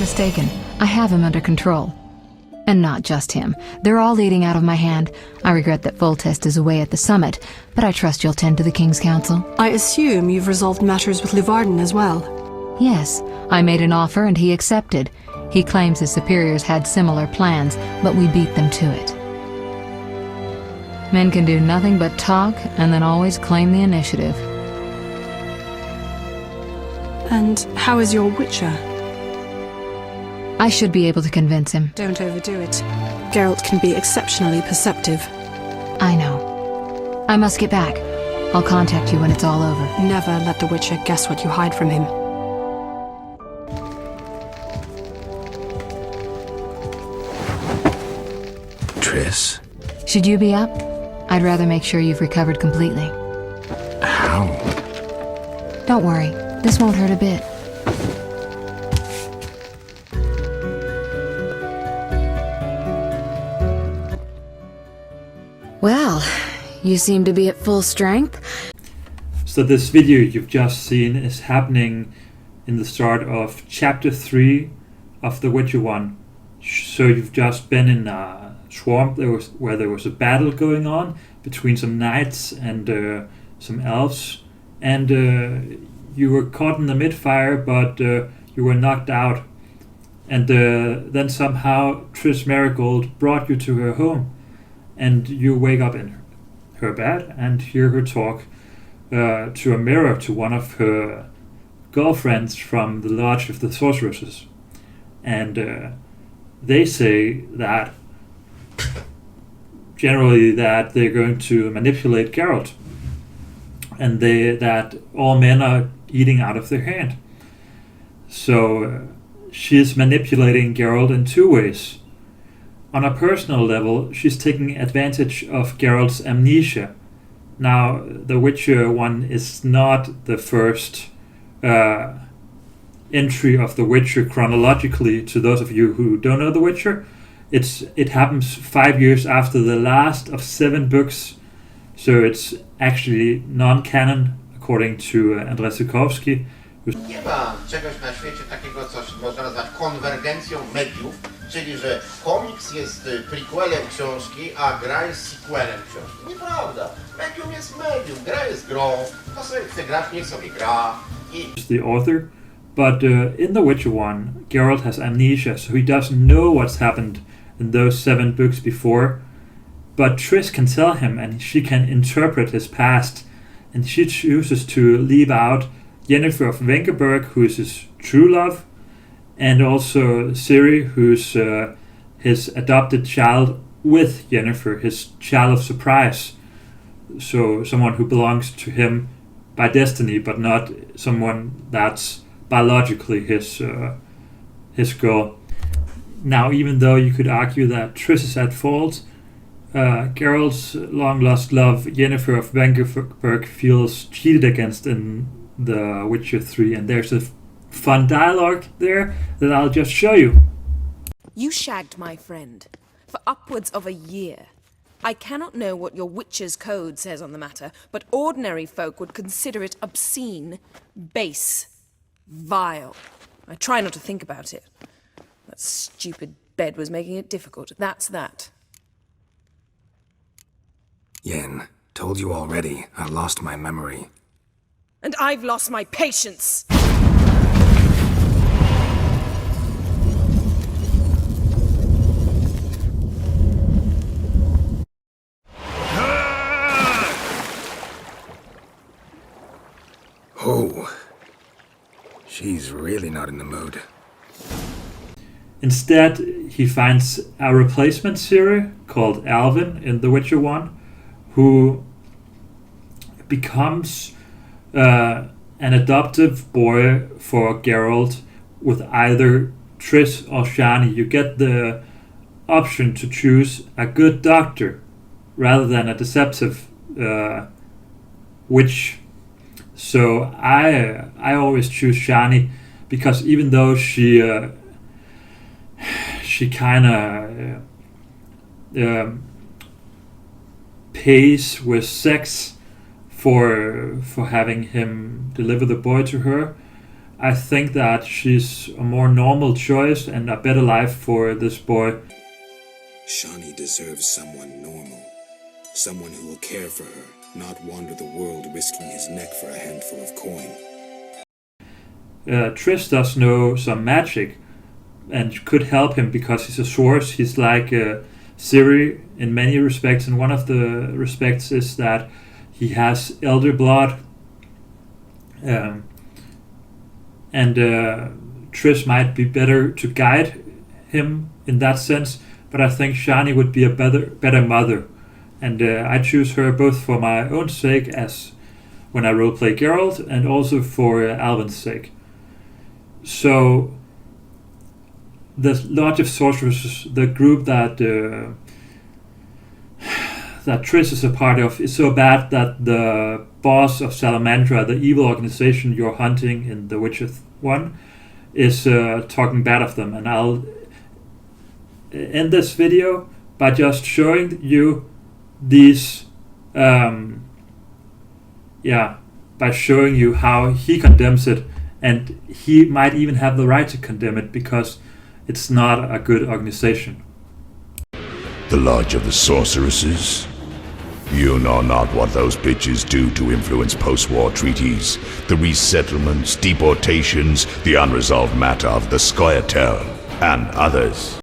mistaken. I have him under control. And not just him. They're all eating out of my hand. I regret that Foltest is away at the summit, but I trust you'll tend to the King's Council. I assume you've resolved matters with Luvarden as well. Yes, I made an offer and he accepted. He claims his superiors had similar plans, but we beat them to it. Men can do nothing but talk and then always claim the initiative. And how is your Witcher? I should be able to convince him. Don't overdo it. Geralt can be exceptionally perceptive. I know. I must get back. I'll contact you when it's all over. Never let the Witcher guess what you hide from him. Triss? Should you be up? I'd rather make sure you've recovered completely. How? Don't worry. This won't hurt a bit. Well, you seem to be at full strength. So this video you've just seen is happening in the start of chapter 3 of The Witcher 1. So you've just been in a swamp where there was a battle going on between some knights and some elves, and you were caught in the mid-fire, but you were knocked out, and then somehow Triss Marigold brought you to her home, and you wake up in her bed and hear her talk to a mirror to one of her girlfriends from the Lodge of the Sorceresses, and they say that generally that they're going to manipulate Geralt, and that all men are eating out of their hand. So she's manipulating Geralt in two ways. On a personal level, she's taking advantage of Geralt's amnesia. Now, The Witcher 1 is not the first entry of The Witcher chronologically. To those of you who don't know The Witcher, it happens 5 years after the last of 7 books, so it's actually non-canon according to Andrzej Sykowski. Nie ma czegoś na świecie takiego, co można nazwać konwergencją mediów, czyli że komiks jest prequelem książki, a gra jest sequelem książki. Nieprawda. Medium jest medium, gra jest grą, to sobie chce grać, niech sobie gra. The author, but in The Witcher 1, Geralt has amnesia, so he doesn't know what's happened in those 7 books before, but Triss can tell him and she can interpret his past, and she chooses to leave out Yennefer of Vengerberg, who is his true love, and also Ciri, who's his adopted child with Yennefer, his child of surprise. So someone who belongs to him by destiny, but not someone that's biologically his girl. Now, even though you could argue that Triss is at fault, Geralt's long-lost love, Yennefer of Vengerberg, feels cheated against in The Witcher 3, and there's a fun dialogue there that I'll just show you. You shagged my friend for upwards of a year. I cannot know what your Witcher's code says on the matter, but ordinary folk would consider it obscene, base, vile. I try not to think about it. That stupid bed was making it difficult. That's that. Yen, told you already, I lost my memory. And I've lost my patience! Oh, she's really not in the mood. Instead, he finds a replacement Ciri called Alvin in The Witcher 1, who becomes an adoptive boy for Geralt with either Triss or Shani. You get the option to choose a good doctor rather than a deceptive witch. So I always choose Shani, because even though she kind of pays with sex for having him deliver the boy to her, I think that she's a more normal choice and a better life for this boy. Shani deserves someone normal. Someone who will care for her, not wander the world risking his neck for a handful of coin. Triss does know some magic and could help him because he's a source. He's like Ciri in many respects, and one of the respects is that he has elder blood. And Triss might be better to guide him in that sense, but I think Shani would be a better mother. And I choose her both for my own sake as when I roleplay Geralt, and also for Alvin's sake. So the Lodge of Sorceresses, the group that Triss is a part of, is so bad that the boss of Salamandra, the evil organization you're hunting in The Witcher 1, is talking bad of them. And I'll end this video by just showing you these, by showing you how he condemns it, and he might even have the right to condemn it because it's not a good organization. The Lodge of the Sorceresses? You know not what those bitches do to influence post-war treaties, the resettlements, deportations, the unresolved matter of the Scoia'tael, and others.